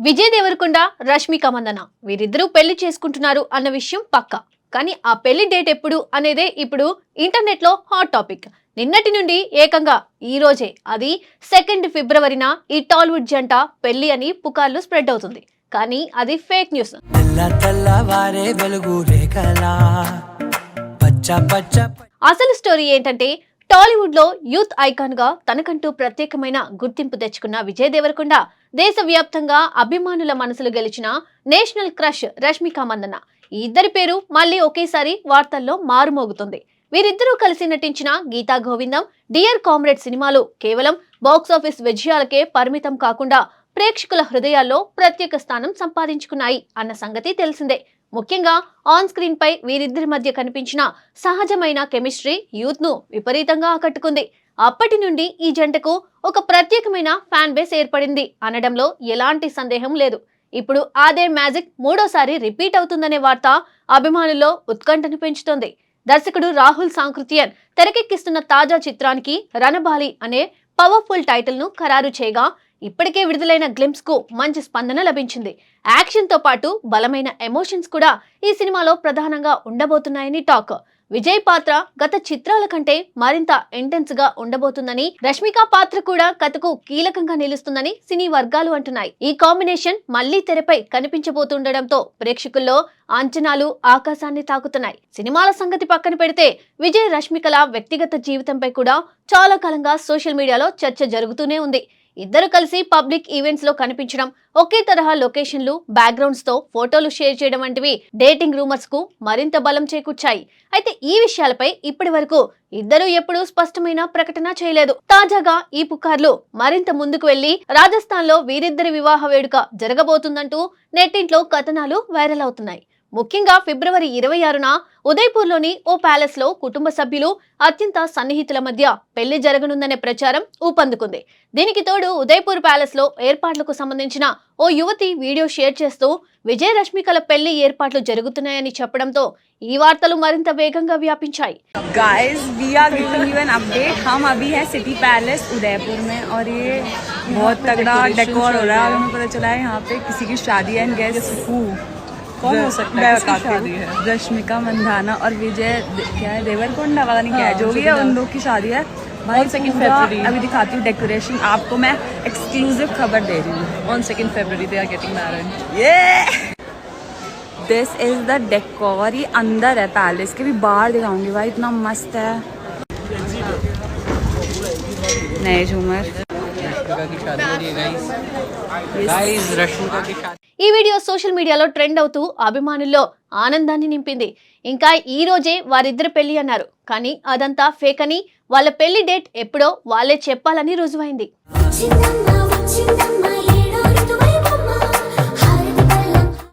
విజయ్ దేవరకొండ, రష్మిక మందన వీరిద్దరూ పెళ్లి చేసుకుంటున్నారు అన్న విషయం పక్కా. కానీ ఆ పెళ్లి డేట్ ఎప్పుడు అనేదే ఇప్పుడు ఇంటర్నెట్ లో హాట్ టాపిక్. నిన్నటి నుండి ఏకంగా ఈ రోజే, అది 2 ఫిబ్రవరిన ఈ టాలీవుడ్ జంట పెళ్లి అని పుకార్లు స్ప్రెడ్ అవుతుంది. కానీ అది ఫేక్ న్యూస్. అసలు స్టోరీ ఏంటంటే, టాలీవుడ్ లో యూత్ ఐకాన్ గా తనకంటూ ప్రత్యేకమైన గుర్తింపు తెచ్చుకున్న విజయ్ దేవరకొండ దేశవ్యాప్తంగా అభిమానుల మనసులు గెలిచిన నేషనల్ క్రష్ రష్మిక మందన. ఈ ఇద్దరి పేరు మళ్ళీ ఒకేసారి వార్తల్లో మారుమోగుతుంది. వీరిద్దరూ కలిసి నటించిన గీతా గోవిందం, డియర్ కామ్రేడ్ సినిమాలు కేవలం బాక్సాఫీస్ విజయాలకే పరిమితం కాకుండా ప్రేక్షకుల హృదయాల్లో ప్రత్యేక స్థానం సంపాదించుకున్నాయి అన్న సంగతి తెలిసిందే. ముఖ్యంగా ఆన్ స్క్రీన్ పై వీరిద్దరి మధ్య కనిపించిన సహజమైన కెమిస్ట్రీ యూత్ ను విపరీతంగా ఆకట్టుకుంది. అప్పటి నుండి ఈ జంటకు ఒక ప్రత్యేకమైన ఫ్యాన్ బేస్ ఏర్పడింది అనడంలో ఎలాంటి సందేహం లేదు. ఇప్పుడు అదే మ్యాజిక్ మూడోసారి రిపీట్ అవుతుందనే వార్త అభిమానుల్లో ఉత్కంఠను పెంచుతోంది. దర్శకుడు రాహుల్ సాంకృత్యన్ తెరకెక్కిస్తున్న తాజా చిత్రానికి రణబాలి అనే పవర్ఫుల్ టైటిల్ ను ఖరారు చేయగా, ఇప్పటికే విడుదలైన గ్లింప్స్ కు మంచి స్పందన లభించింది. యాక్షన్ తో పాటు బలమైన ఎమోషన్స్ కూడా ఈ సినిమాలో ప్రధానంగా ఉండబోతున్నాయని టాక్. విజయ్ పాత్ర గత చిత్రాల కంటే మరింత ఇంటెన్స్ గా ఉండబోతుందని, రష్మిక పాత్ర కూడా కథకు కీలకంగా నిలుస్తుందని సినీ వర్గాలు అంటున్నాయి. ఈ కాంబినేషన్ మళ్లీ తెరపై కనిపించబోతుండటంతో ప్రేక్షకుల్లో అంచనాలు ఆకాశాన్ని తాకుతున్నాయి. సినిమాల సంగతి పక్కన పెడితే విజయ్ రష్మికల వ్యక్తిగత జీవితంపై కూడా చాలా కాలంగా సోషల్ మీడియాలో చర్చ జరుగుతూనే ఉంది. ఇద్దరు కలిసి పబ్లిక్ ఈవెంట్స్ లో కనిపించడం, ఒకే తరహా లొకేషన్లు, బ్యాక్గ్రౌండ్స్ తో ఫోటోలు షేర్ చేయడం వంటివి డేటింగ్ రూమర్స్ కు మరింత బలం చేకూర్చాయి. అయితే ఈ విషయాలపై ఇప్పటి వరకు ఇద్దరు ఎప్పుడూ స్పష్టమైన ప్రకటన చేయలేదు. తాజాగా ఈ పుకార్లు మరింత ముందుకు వెళ్లి రాజస్థాన్ లో వీరిద్దరి వివాహ వేడుక జరగబోతుందంటూ నెట్టింట్లో కథనాలు వైరల్ అవుతున్నాయి. ముఖ్యంగా ఫిబ్రవరి 26న ఉదయ్పూర్లోని ఓ ప్యాలెస్ లో కుటుంబ సభ్యులు, అత్యంత సన్నిహితుల మధ్య పెళ్లి జరగనుందనే ప్రచారం ఊపందుకుంది. దీనికి తోడు ఉదయ్పూర్ ప్యాలెస్ లో ఏర్పాట్లకు సంబంధించిన ఓ యువతి వీడియో షేర్ చేస్తూ విజయ్ రష్మికల పెళ్లి ఏర్పాట్లు జరుగుతున్నాయని చెప్పడంతో ఈ వార్తలు మరింత వేగంగా వ్యాపించాయి. Guys, we are giving you an update. हम अभी है सिटी पैलेस उदयपुर में और ये बहुत तगड़ा डेकोर हो रहा है और हमें पता चला है यहाँ पे किसी की शादी है. एंड गेस हु कौन हो सकता है इसकी शादी है? रश्मिका मंदाना और विजय क्या है देवरकोंडा, पता नहीं क्या है, जो भी है उन लोग की शादी है. भाई 2 फरवरी अभी दिखाती हूँ डेकोरेशन आपको. मैं एक्सक्लूसिव खबर दे रही हूँ. On 2 February they are getting married. Yeah! This is the decor. ये अंदर है पैलेस के, भी बाहर दिखाऊंगी भाई, इतना मस्त है. नए झूमर. ఈ వీడియో సోషల్ మీడియాలో ట్రెండ్ అవుతూ అభిమానుల్లో ఆనందాన్ని నింపింది. ఇంకా ఈ రోజే వారిద్దరు పెళ్లి అన్నారు. కానీ అదంతా ఫేక్ అని, వాళ్ళ పెళ్లి డేట్ ఎప్పుడో వాళ్ళే చెప్పాలని రుజువైంది.